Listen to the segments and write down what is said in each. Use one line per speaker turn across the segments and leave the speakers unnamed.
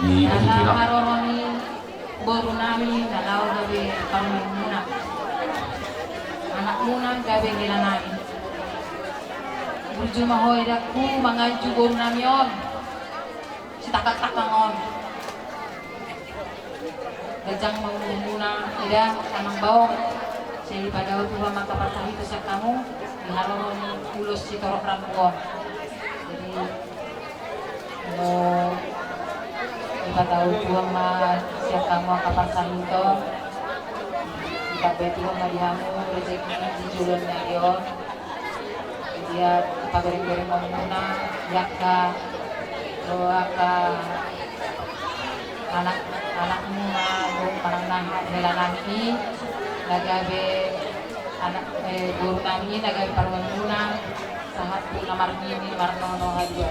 Nala
Iya,
maroroni boru nami nalau gabe paman muna. Anak muna gabe gilanai. Burju mahoy daku mangaju boru nami on. Sitakak-takang on. Gajang mau muna ida tanang bawang. Saya pada waktu maka pasah itu sa kamu diharoroni ulos si torok rambon. Jadi mau kita tahu tuang ma siap kamu kapan sahinto kita beti ma dihamu rezeki di julun narion dia pabering-bering mau muna yakka doa ka anak-anakmu ma parang nilanahi nagabe anak guru kami nagabe parang muna sahat po na marmini marnono hadya.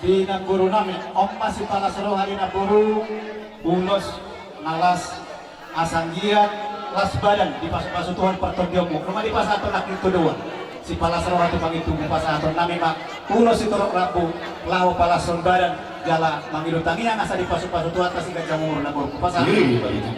Di guru nami om masih panas roh hari guru ulos nalas asanggiat las badan di pasu Tuhan pertondiommu rumah di pasaton nak itu dua si palas roh itu pangitu pasaton nami mak ulos itu rok rabu lau palason badan jala mangilu tangian asa di pasu Tuhan kasih gajamur na guru pasaton
iya, begitu.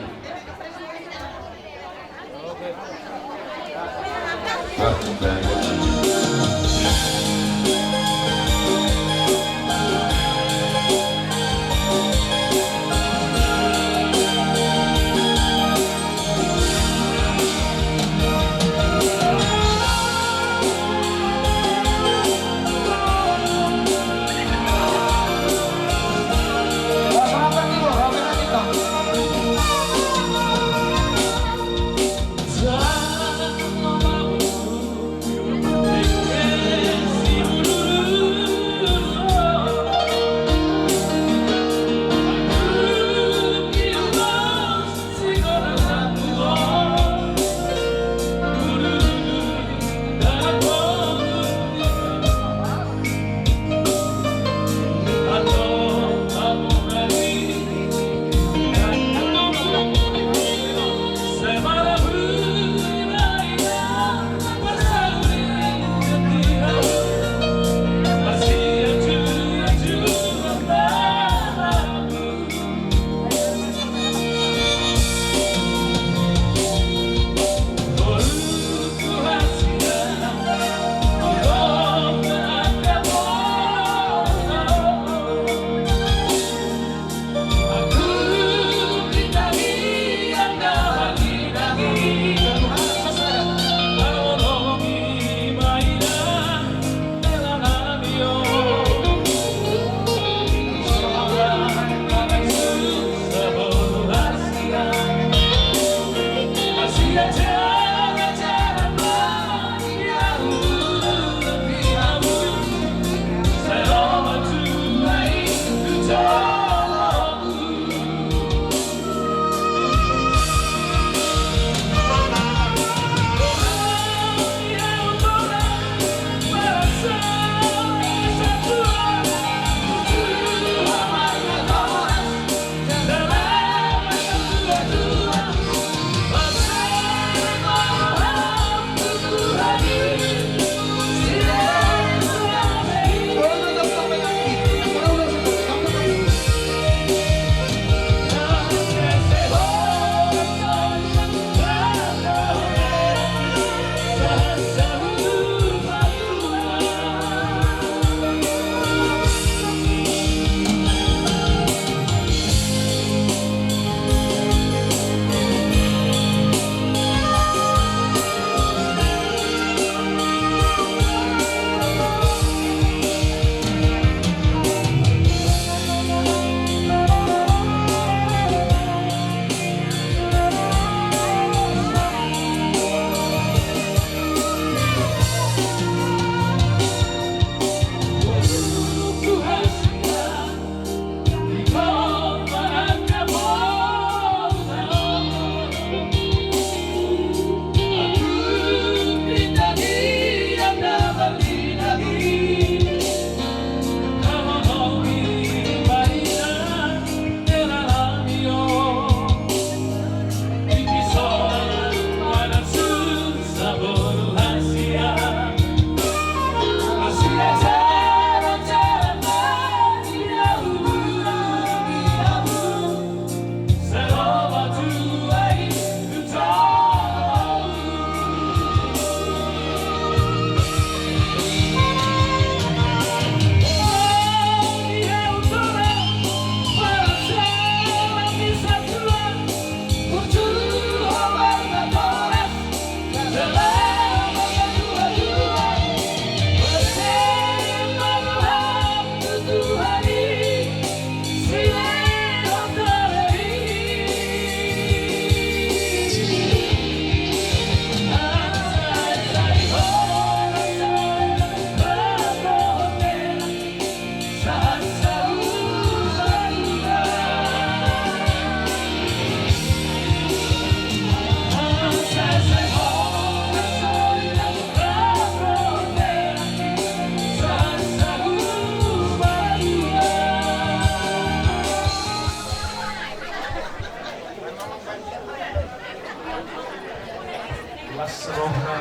seroha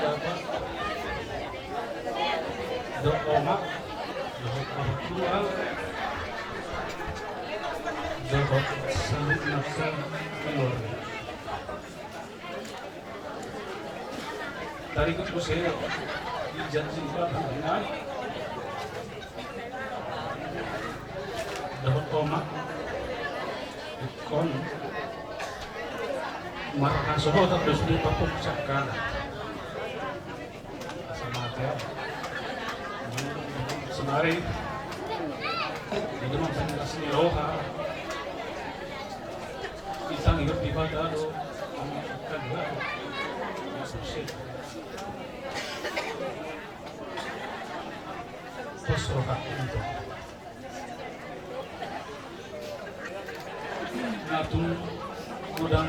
dapat doa dua dapat saling nafsu keluarga. Dari itu saya dijanjikan dengan dapat koma ikon marah soho terus dipapuksakan sama dia senari itu mampu kasih roha kita hidup di badan lo kan enggak masuk terus roha itu ngatur gudang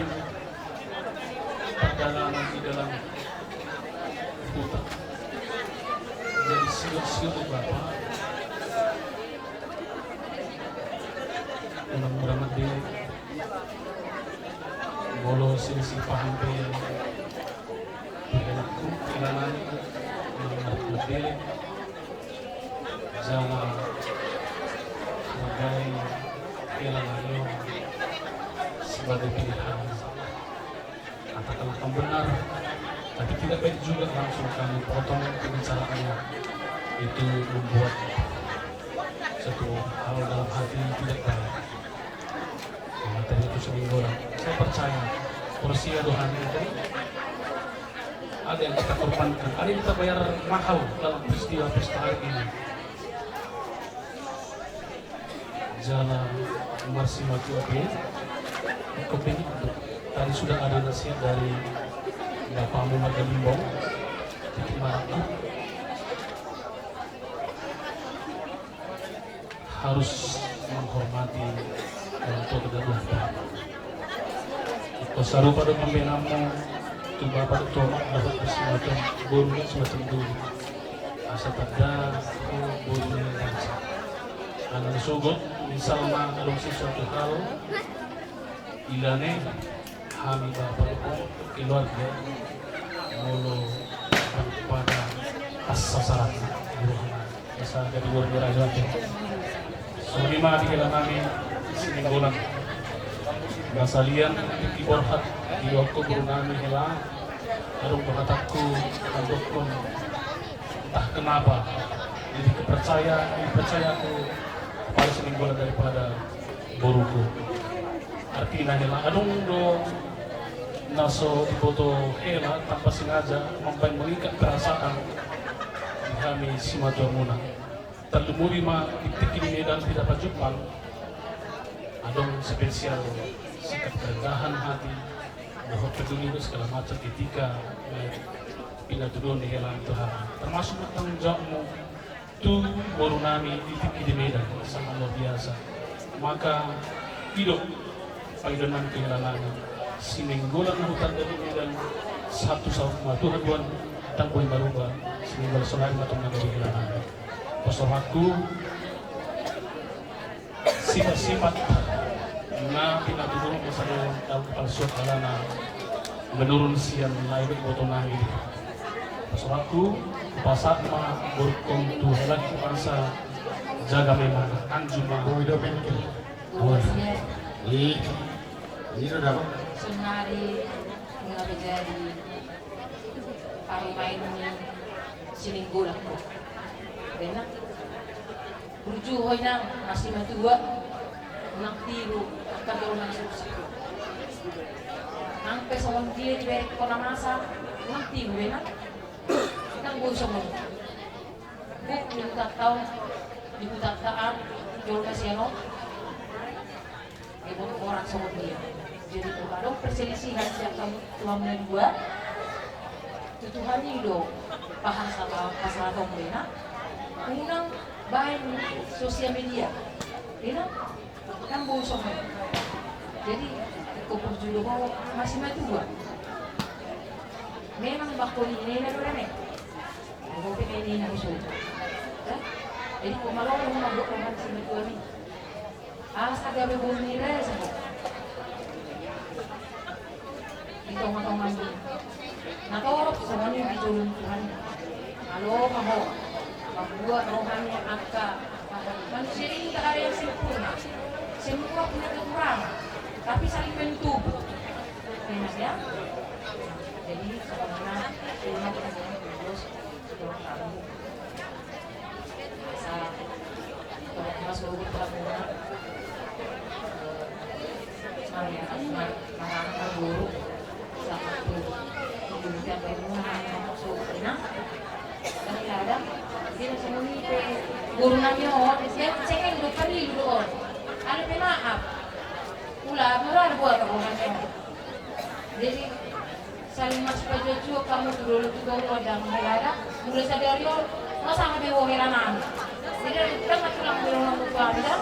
perjalanan di dalam hutan jadi siut-siut Bapak mudah-mudahan di bolo sisi paham perilaku kehilangan lebih jalan sebagai kehilangan sebagai pilihan katakanlah kamu benar tapi tidak baik juga langsung kamu potong pembicaraannya itu membuat satu hal dalam hati tidak baik materi itu sering orang saya percaya porsi Tuhan itu ada yang kita korbankan ada yang kita bayar mahal dalam peristiwa hari ini jalan masih mati oke Kopeng tadi sudah ada nasihat dari Bapakmu Marga Limbong Titi Maraku harus menghormati untuk kedua Bapak itu saru pada pembinamu itu Bapak itu dapat bersemacam burung semacam dulu asa pada burung yang bangsa karena sugut misalnya dalam sesuatu hal ilane kami Bapak itu keluarga mulu pada sasaran bisa jadi luar biasa selima di dalam kami semingguan basalian di borhat di waktu berunami hilang baru berkataku untuk entah kenapa jadi dipercayaku pada semingguan daripada buruku artinya hilang adung dong naso foto hela tanpa sengaja mempan mengikat perasaan di kami Simatormuna terlemuri ma titik di Medan tidak Jepang adong spesial sikap kerendahan hati bahwa peduli itu segala macam ketika pindah turun di hela Tuhan termasuk tanggung jawabmu tu baru nami titik di Medan sangat luar biasa maka hidup panggilan kehilangan sininggulan hutan dari Medan satu sama Tuhan Tuhan dan boleh berubah sininggal selain atau dari kehilangan pesohaku sifat-sifat na pinatutulong ko sa iyo daw palsot alana menurun siyan lain botongan ini pesohaku pasat ma burkong tuhelan kuasa jaga memang anjuma hidup ini sudah apa?
Senari nggak terjadi paru main sininggulan ko. Enak. Burju hoy nang masih matua nang tiru akan turun nang susah. Nang pesawat dia di bawah kona masa nang tiru enak. Nang busuk mo. Buk dibuta taat jual kasiano. Ibu orang sama dia. Jadi kalau perselisihan setiap Tuhan dua itu Tuhan itu paham sama masalah pemerintah unang baik sosial media ini kan bosong jadi kubur julu mau masih mati dua memang bakul ini nenek mau pengen ini nak usul jadi kumalau yang mau buat masih mati dua ni astaga bebul ni rasa di tongah-tongah ini. Nah kau sama nih di julun Tuhan. Halo kamu, membuat rohani akka. Manusia ini tak ada yang sempurna. Semua punya kekurangan, tapi saling mentubuh. Enak ya? Jadi sebenarnya rumah kita jangan terus seorang kamu. Bisa kalau mas guru pelabuhan, anak guru sama tuh kemudian berumah masuk enak. Dan kadang dia semua ni guru nanya orang, dia cekeng depan ni dulu orang. Ada pemaaf, pula murah buat orang. Jadi saling masuk ke jojo kamu dulu juga udah jangan berada mulai sadari orang masa nggak bewo heranan jadi kita nggak tulang bewo orang tua ada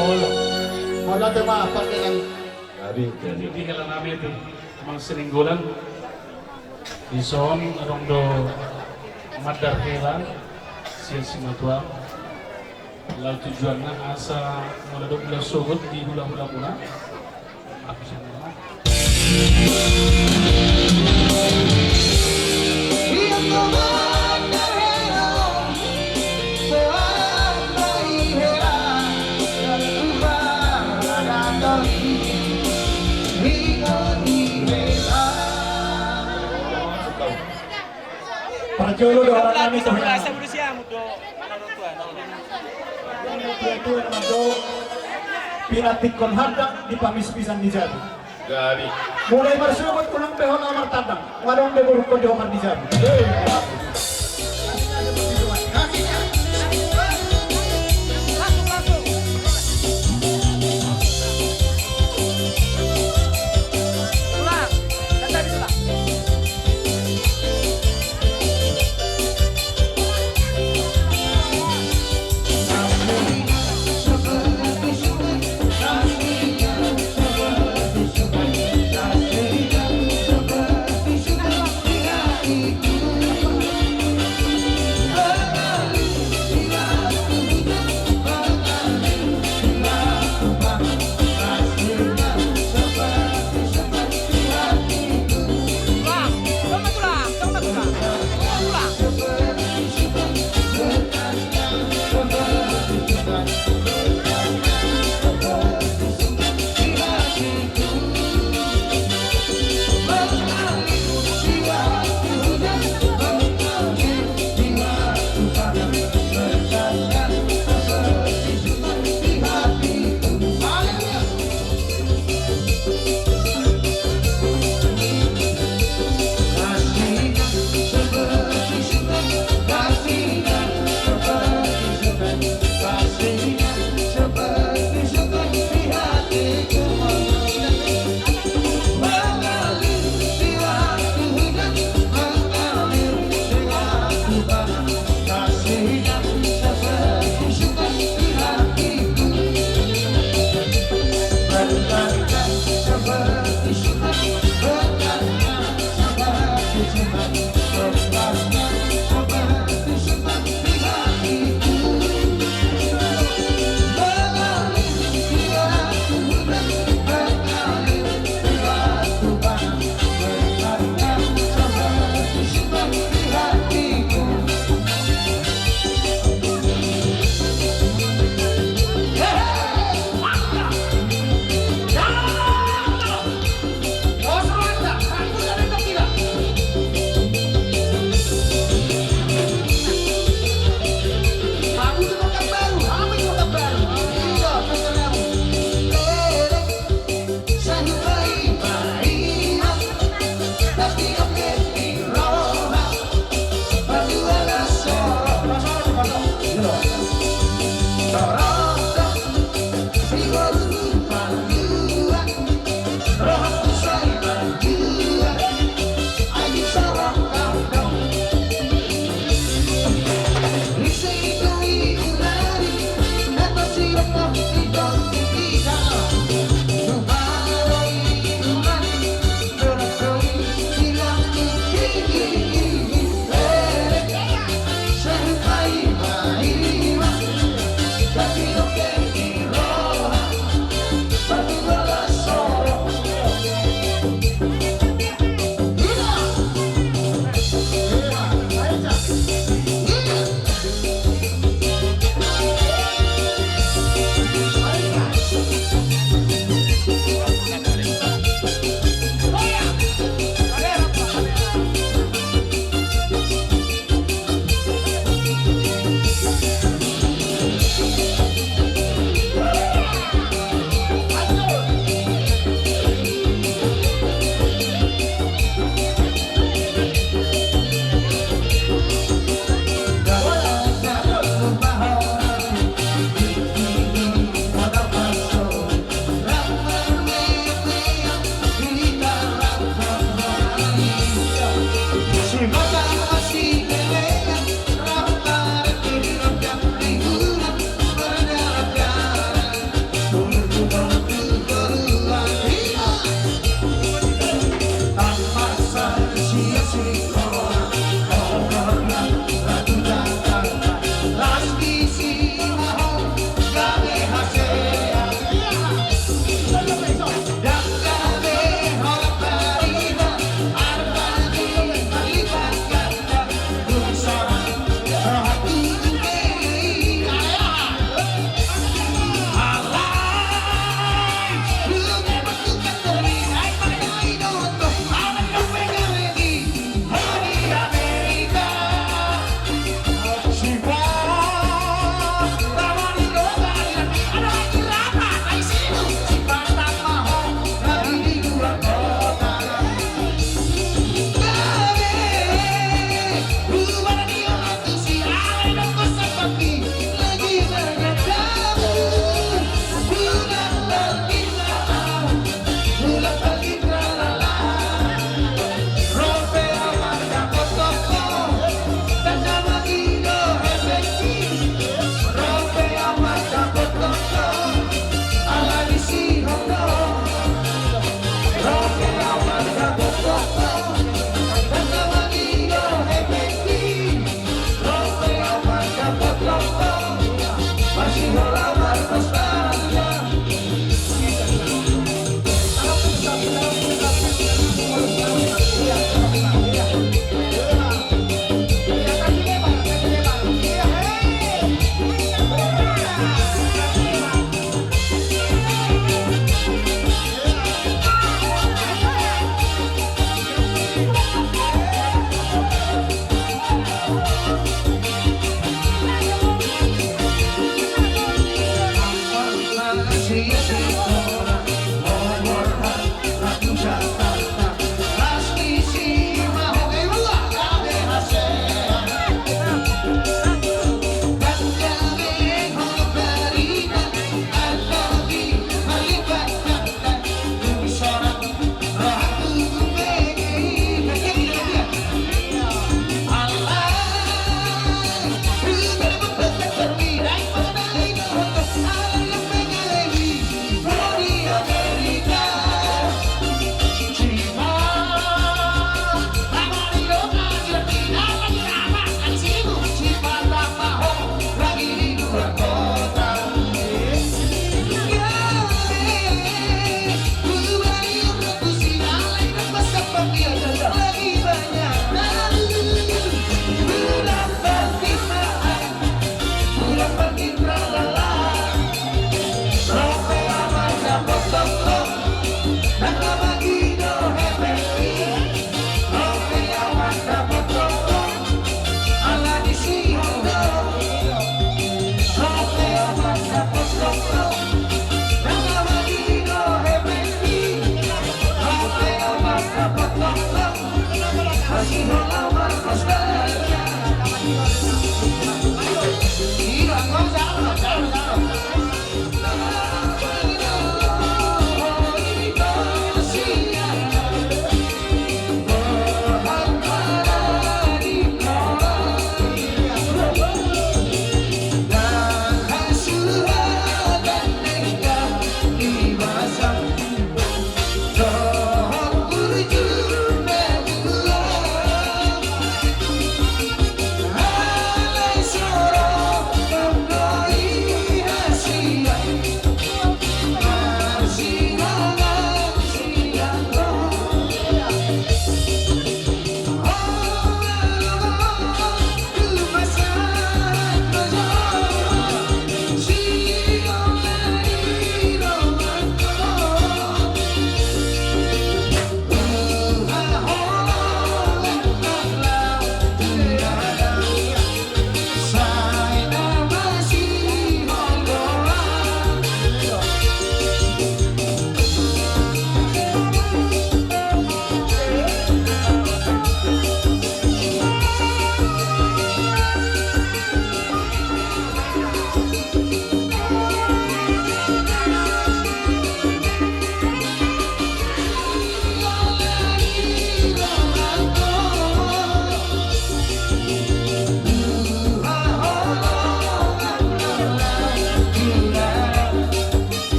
Oh, wala tema apa yang
Jadi di hela namin itu mga sininggulan di son arong do madar hela siya simatwa lalu tujuannya asa meleduk belas sugut di hula-hula pula aku siya naman
Parjolo do orang kami to.
Sa Malaysia mo do manarutuan.
Itu nama do pinatikon hadak di pamispisan di Jabi.
Gari.
Mulai bersubut kulang behon amar tadang. Wadong beburuk ko di Omar di Jabi.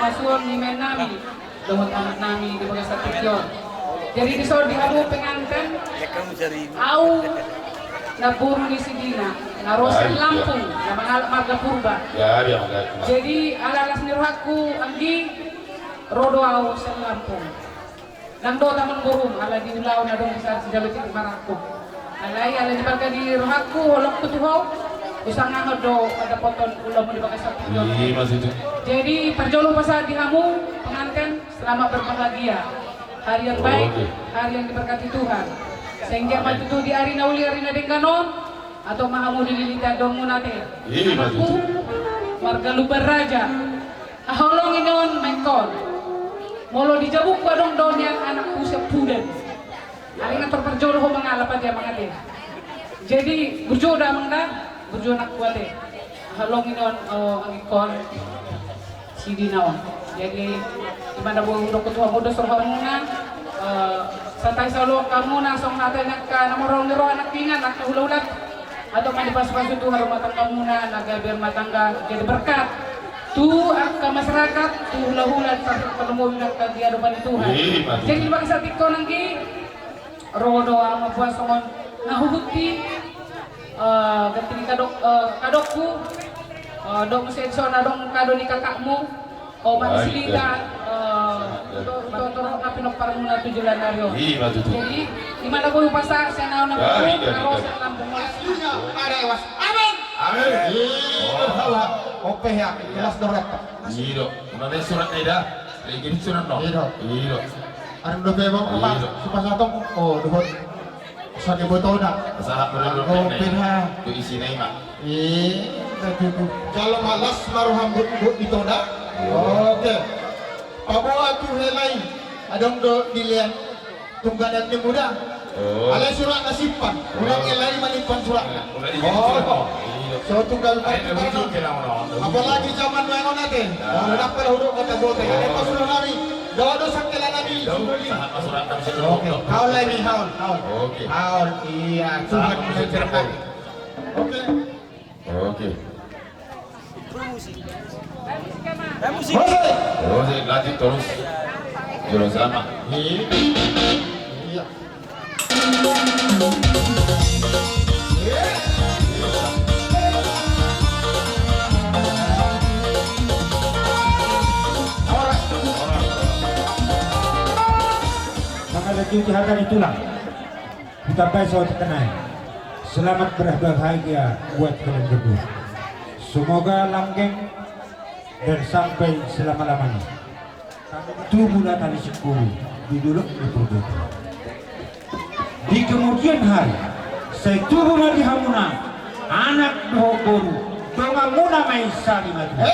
masuk ni main nami dengan anak nami di bagian stadion. Jadi di sore di adu pengantin au na buru di Sidina na Rosen Lampung na mangalak marga purba.
Ya, dia
Jadi alalas niruhaku anggi rodo au sen Lampung. Nang do taman burung ala di ulaw na dong sa jalut di Marako. Alay ala di bagian di ruhaku holok kutuhaw. Usang nga do ada poton ulam di bagian stadion. Jadi perjolo pasal di hamu pengantin selamat berbahagia. Hari yang baik, hari yang diberkati Tuhan. Sehingga matutu di arina uli arina dengkanon atau mahamu dililita dongun nate. Aku warga Lubar Raja. Aholong inon mengkon. Molo dijabuk badong don yang anak usia puden. Alingat
berjodoh mengalapan dia mengate. Jadi berjodoh mengda, berjodoh nak kuat deh. Halong ini angikon si dinawan. Jadi di mana bukan ketua muda sorhamuna, santai selalu kamu nasong natanya ka namorong niro anak pingan anak ulat atau mandi pas-pas itu rumah tangga muna naga biar rumah tangga jadi berkat. Tu ke masyarakat tu hula-hula penemu ke dia depan Tuhan. Jadi bangsa tiko nangki rodo ama buat songon nahuhuti ganti kadokku dong senso na dong kado ni kakakmu manusilita torok na pinagparang na tujulan na rin. Jadi di mana ko upasa sa naon na ko karo sa lambong mo. Amen.
Amin. Oke ya, kelas dorat.
Iya, mana surat ida? Lagi surat no. Iya.
Ada udah bebas apa? Supaya satu, dohot. Satu botol nak.
Salah berdua.
Oh, pindah.
Tu isi nih mak.
Kalau malas maruham but itu nak. Oke. Pabuat tu helai. Adong do dilihat tunggalan yang muda. Alai surat nasipan. Orang helai manipan surat. Oh. So tunggal apalagi zaman mengon natin. Dapat huduk kata bote. Ada pasulah nami. Dodo sakela nami. Oke. Haul lagi haul.
Oke.
Haul iya. Tuhan menceritakan. Oke.
Oke.
Musik.
Oke, lanjut terus. Jalan sama.
Iya.
Cuci harga itulah kita besok kenai. Selamat berbahagia buat kalian berdua. Semoga langgeng dan sampai selama-lamanya. Itu mula tali 10 diduluk di perut. Di kemudian hari saya tubuh lagi hamuna anak dohokoru donga muna mai salimatu.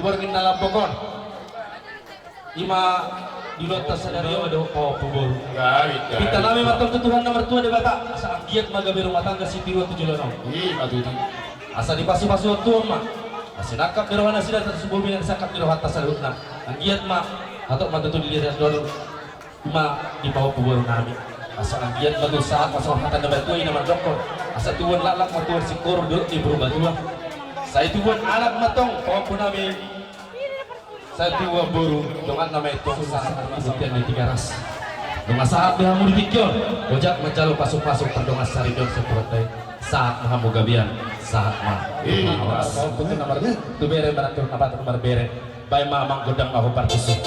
Iborngin na lang pokon. Ima dilota sa dariyo do oh pubol. Kita namin matungtutuhan na mertua di bata. Asa ang giat magabi rumah tangga si Tiro 76. Matuti. Asa di pasu-pasu tuang ma. Asa nakap di rohana sila sa subumi yang sakap di rohata sa lutna. Ang giat ma atau matutu dilihat dulu ima di bawah pubol namin. Asa ang giat matu saat pasang hatan na batuin naman doktor. Asa tuwan lalak matuwar si kor dulu di berubah dua. Saya tuwan anak matong pawapun namin. Saya tuwa buru dengan nama itu saat isutian di tiga ras. Dengan saat dia mau dipikir, ojak mencalo pasuk-pasuk pendongas saridon seperti saat mahamu gabian saat mah. Awas. Itu nomor tu bere beratur nomor bere. Baik mamang godang mahu partisip.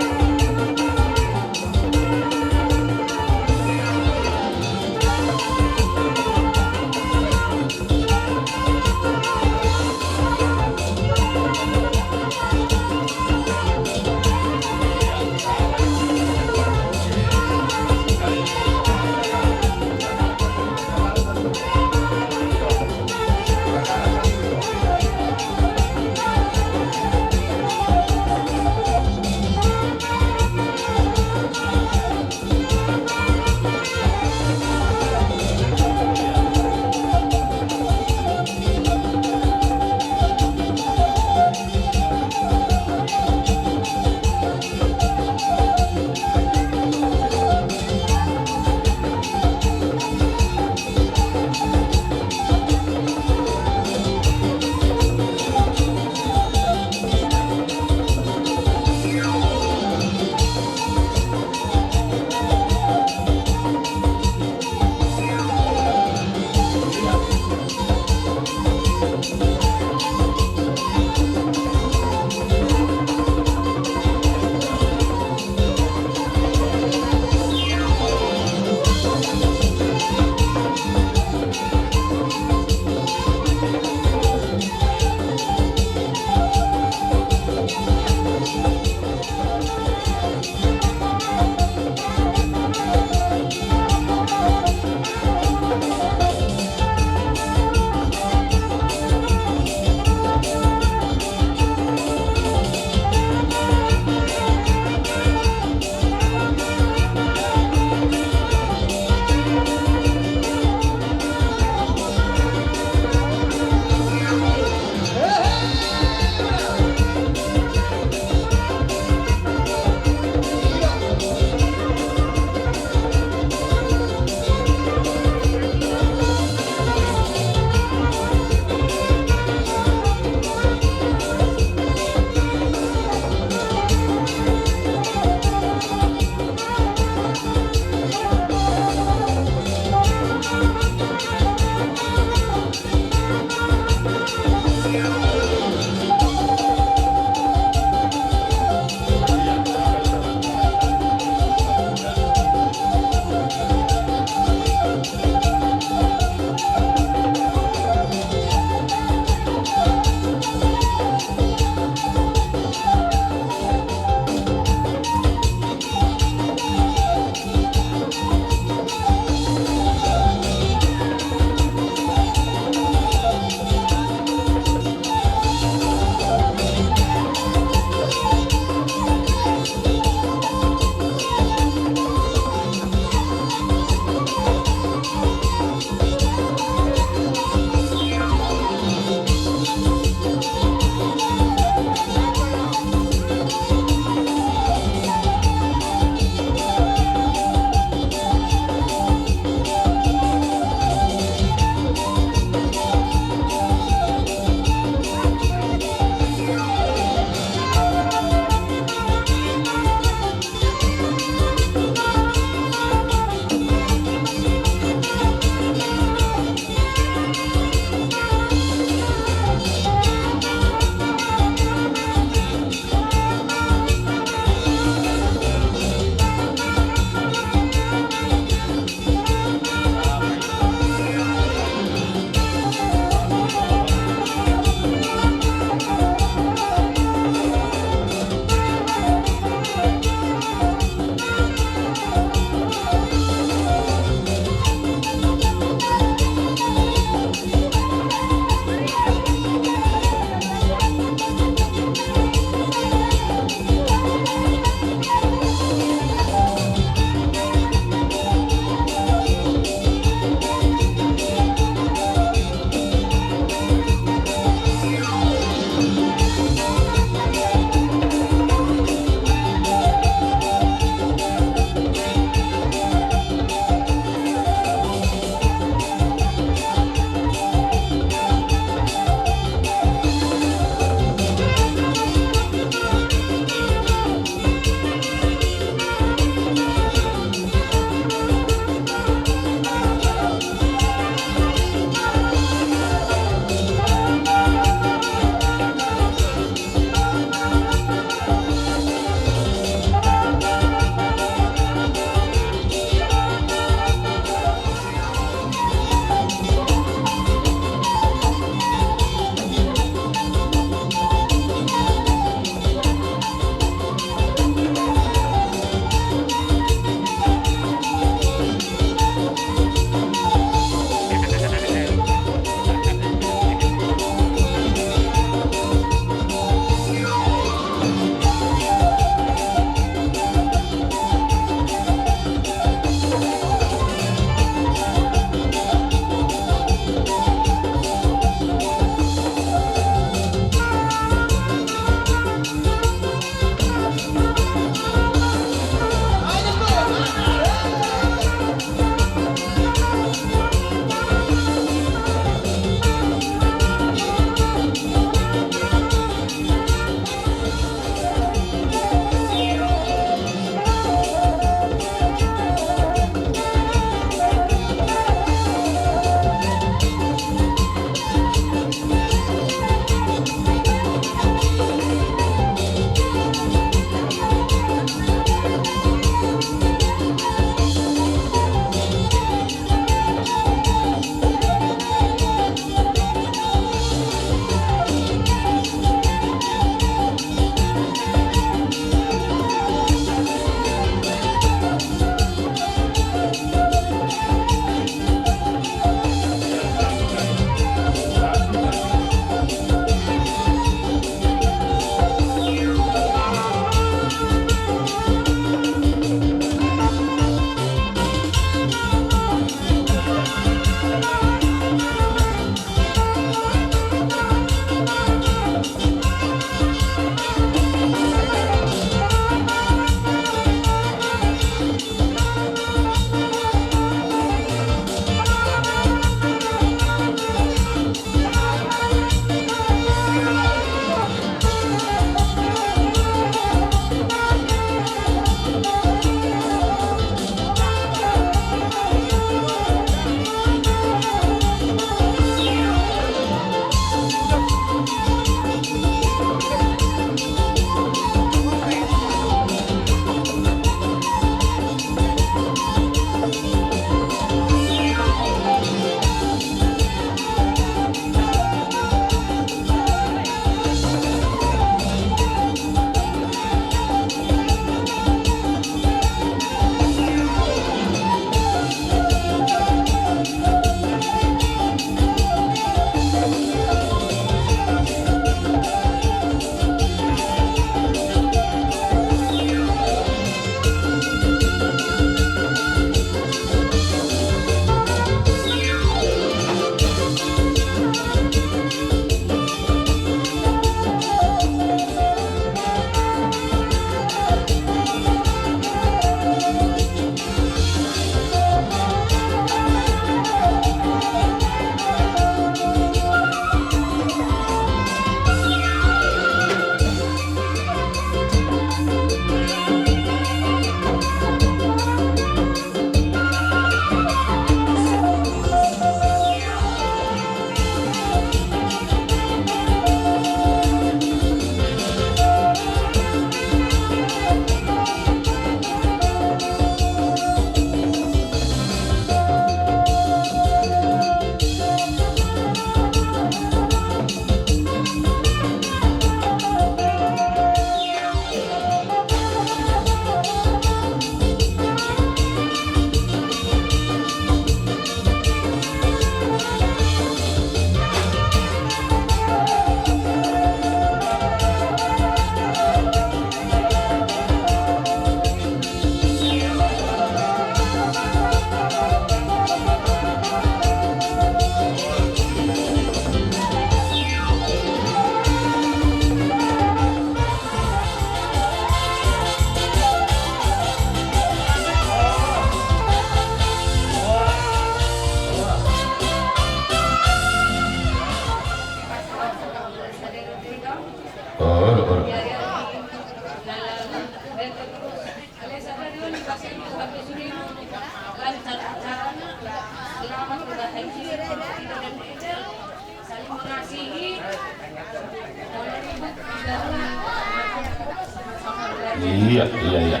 Iya, iya, iya.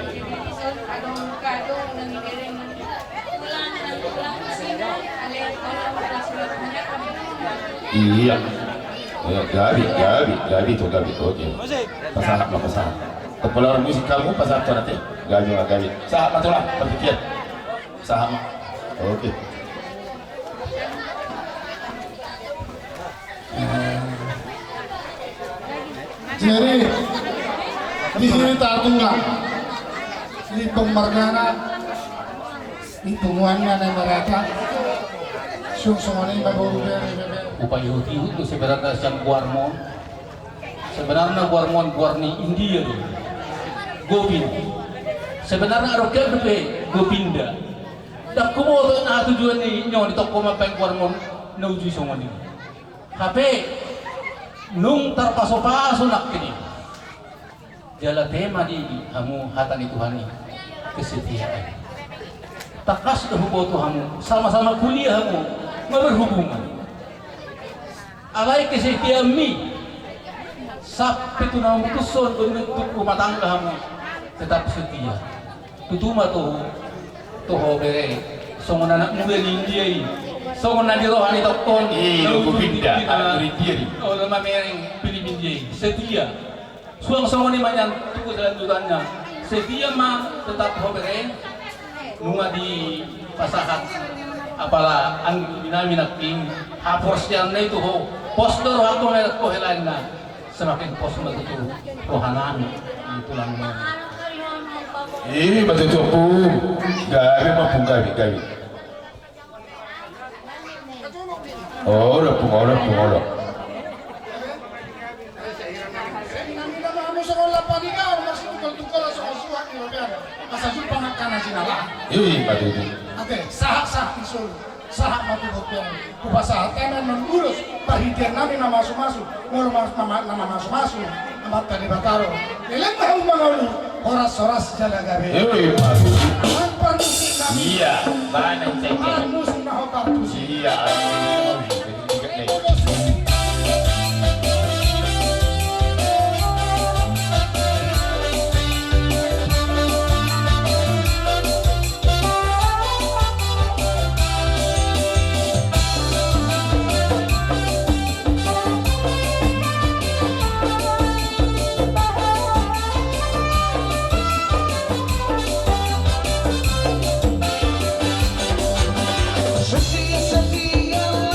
Iya. Ya, gabi tuh gabi. Oke. Pasahat lah pasahat. Kepala musik kamu pasahat tuh nanti. Gabi. Sahat lah tuh lah, berpikir. Sahat. Oke.
Jadi di sini tak tunggal. Ini pemberganan, ini tungguannya yang mereka. Sungsungnya baru
Upaya itu sebenarnya siang Guarmon. Sebenarnya Guarni India tuh. Govind. Sebenarnya Roket tuh Govinda. Dak kumo tuh nah tujuan nih nyon di toko mapeng Guarmon nuju semua nih. Tapi nung terpaso-paso nak kini. Jala tema di kamu hatan itu hani kesetiaan. Takas dah hubungan kamu sama-sama kuliah kamu berhubungan. Alai kesetiaan mi sampai tu nama putusan untuk rumah tangga kamu tetap setia. Tutuma tuh bere. Songon anak muda di India ini. Songon nadi rohani tokon.
Lugu pindah anak India ini.
Oh lama mereng pilih India setia. Suang-songon ini banyak tuku selanjutannya. Setia mah tetap bere. Nunga di pasahan apalah ang dinami naking hapos yang na ito ho poster ako na ko helan na semakin pos matutu rohanan itu lang mo
Ini matutu po. Gabi mapung gabi. Ora pung. Iya, matutu.
Oke, sahak isul, sahak matutu yang kupasahat temen mengurus bahidian nami nama masuk, mulu nama masuk, amat tadi bataro. Eleng tahu mengalu, horas jalan gabe.
Iya, matutu.
Aman partusi kami.
Iya, banyak cek.
Anu sunnah partusi.
Iya,
Setia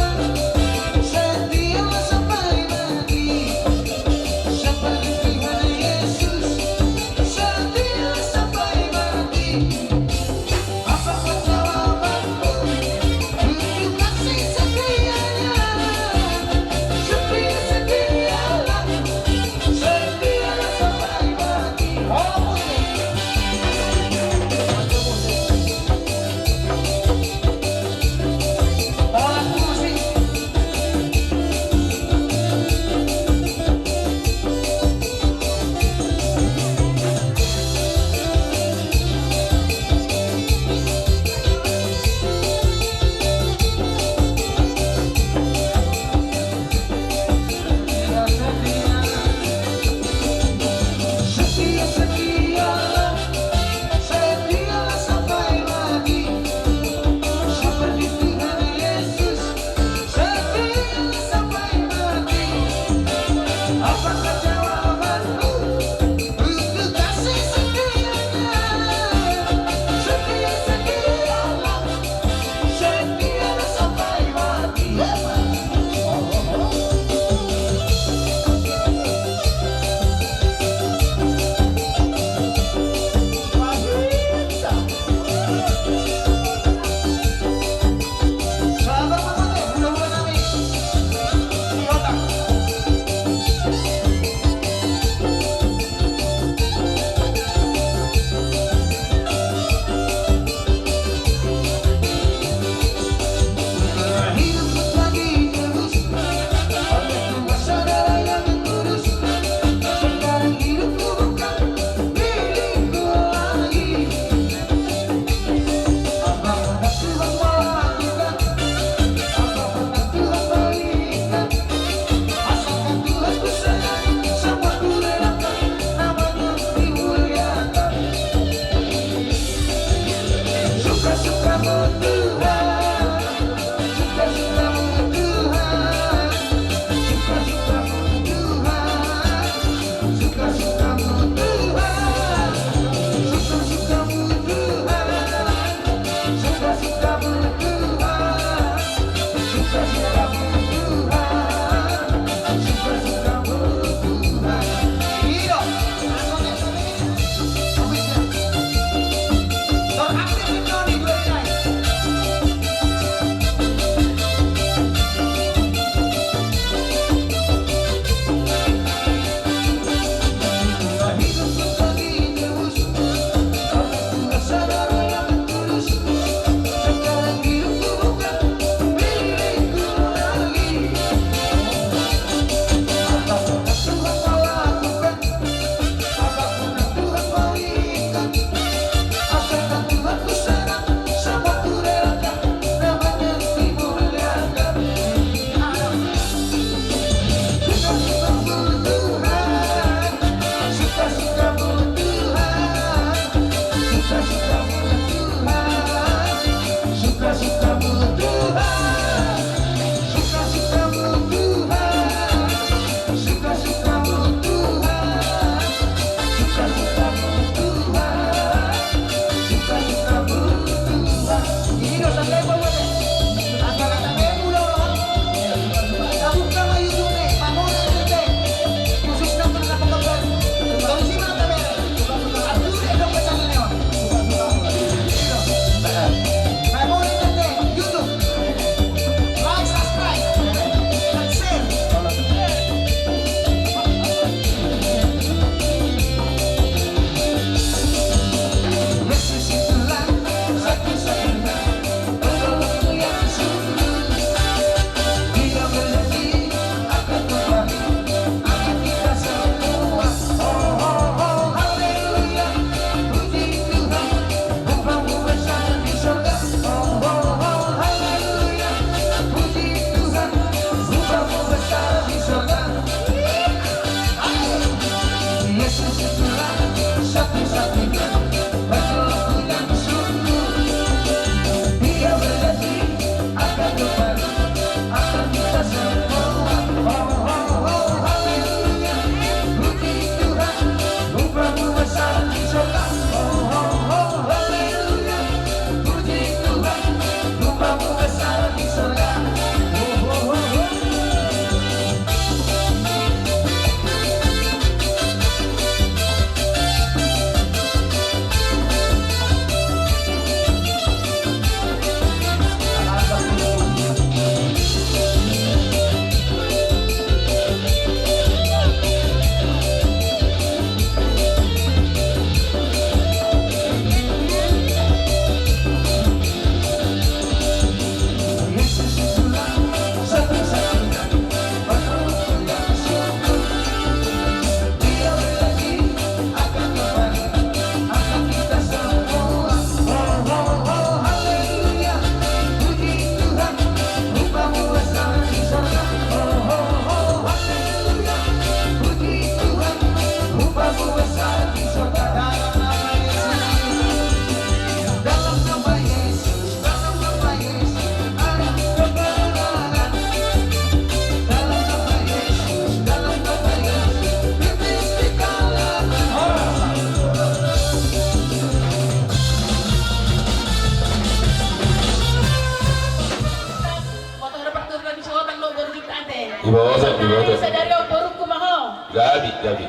Sadari baru kumaho.
Jadi.
Jadi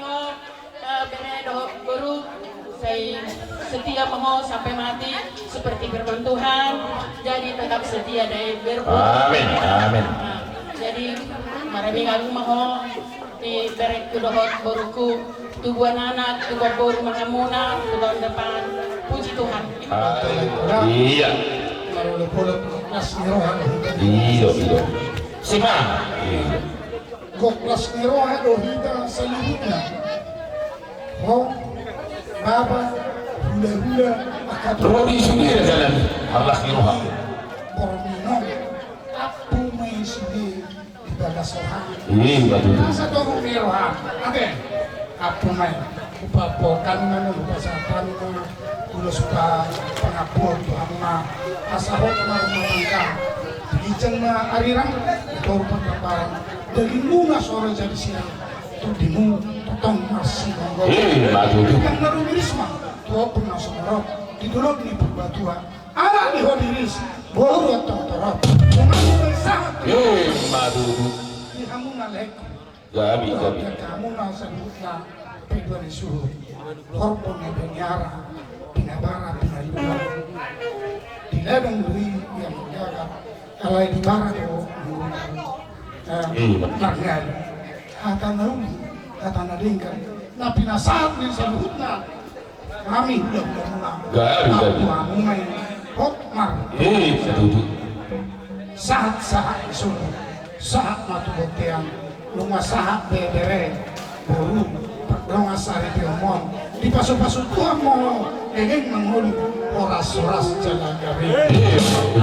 ho bene do baru saya setia maho sampai mati seperti firman Tuhan. Jadi tetap setia dari berbuat.
Amin. Amin.
Nah, jadi maraming agung maho di berek kudohot baruku tubuhan anak, tubuhan baru mangamuna, tahun depan. Puji Tuhan.
Iya.
Lalu boleh kelas nirohan.
Iya. Sima.
Kok kelas nirohan dohita seluruhnya. Oh, baba, hula-hula, akad.
Rodi sendiri jalan. Allah niroha.
Kormino, apu may sige ibadah sohan.
Iya, betul.
Masa dorong nirohan, ate, apu may upapokan na upasapan na ulo suka pangapot Tuhan na asahot na rumangka. Ijang na arirang ito pagkaparang dari muna sore jadi siang itu dimu tutong masih monggo. Yang narumirisma tuwa pun na sumarot didulog ni perbatuan anak di hodiris baru atau torot mengaku sangat di kamu nalek
Gabi.
kamu nasabutna pegawai suhu korpon yang penyara pinabara pinayulan di ladang duri yang menjaga kalau di bara itu nargal kata narumi kata nadingkan na pinasat ni sabutna kami udah mulai
Gabi.
kamu main hotmar saat sulu saat matubot yang lumah saat bedere buru perdoa sari piomon di pasu-pasu Tuhan mau ingin menghulu oras-oras jalan gabi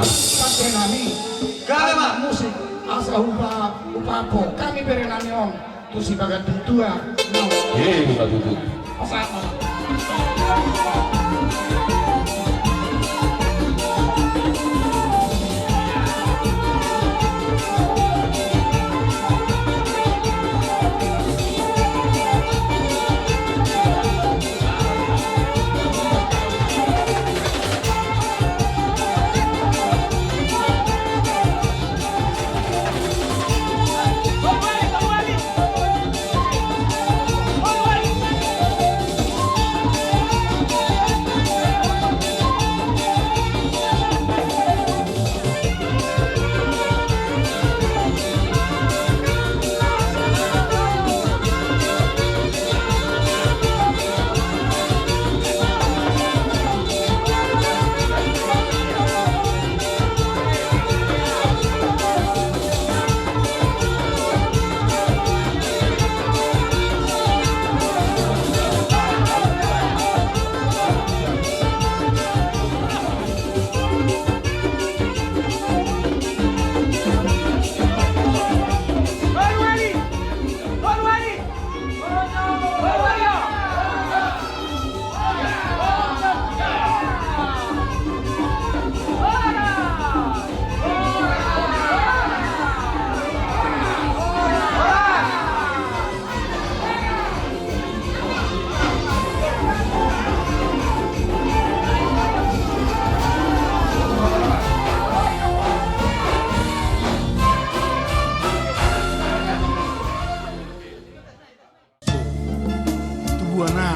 sampai nami galema musik asa upapo kami beri nami om tu si bagat tua no sama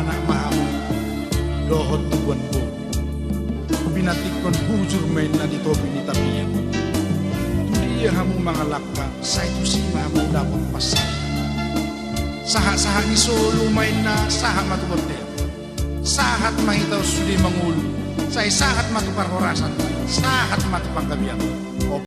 anak mahamu dohot tubuan bo binatikon bujur main na dito binitabiyan tuliya hamu mga lakka sa ito si mahamu dapat pasal saha-saha ni solo main na saha matubote sahat mahitaw sudi mangulo sa sahat matuparhorasan sahat matupanggabiyan o